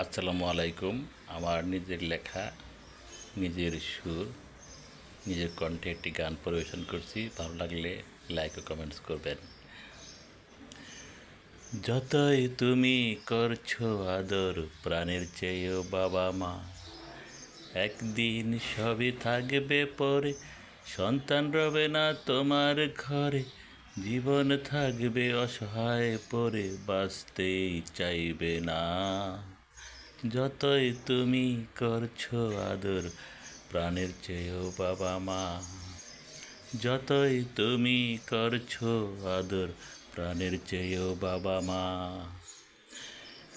আসসালামু আলাইকুম। আমার নিজের লেখা, নিজের সুর, নিজের কণ্ঠে একটি গান পরিবেশন করছি। ভালো লাগলে লাইক ও কমেন্টস করবেন। যতই তুমি করছো আদর প্রাণের চেয়েও বাবা মা, একদিন সবই থাকবে পরে, সন্তান রবে না তোমার ঘরে, জীবন থাকবে অসহায় পরে, বাঁচতেই চাইবে না। যতই তুমি করছো আদর প্রাণের চেয়েও বাবা মা, যতই তুমি করছো আদর প্রাণের চেয়েও বাবা মা।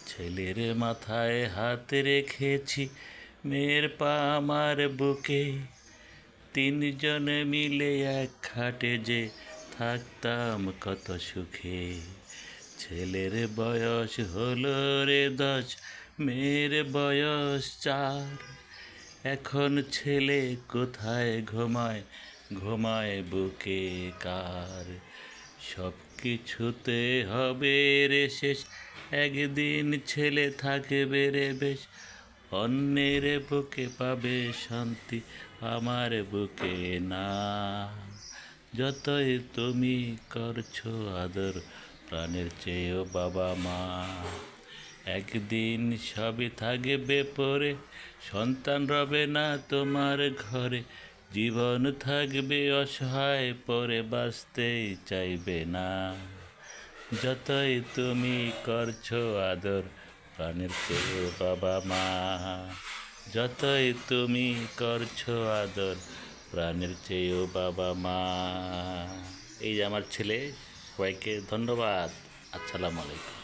ছেলের মাথায় হাত রেখেছি, মেয়ের পা আমার বুকে, তিনজনে মিলে এক খাটে যে থাকতাম কত সুখে। ছেলের বয়স হলো রে 10, মেয়ের বয়স 4, এখন ছেলে কোথায় ঘুমায়, ঘুমায় বুকে কার। সব কিছুতে হবে রে শেষ, একদিন ছেলে থাকবে রে বেশ, অন্যের বুকে পাবে শান্তি, আমার বুকে না। যতই তুমি করছো আদর প্রাণের চেয়েও বাবা মা, একদিন সবই থাকবে পরে, সন্তান রবে না তোমার ঘরে, জীবন থাকবে অসহায় পরে, বাঁচতেই চাইবে না। যতই তুমি করছো আদর প্রাণের চেয়েও বাবা মা, যতই তুমি করছো আদর প্রাণের চেয়েও বাবা মা। এই যে আমার ছেলে, সবাইকে ধন্যবাদ। আসসালামু আলাইকুম।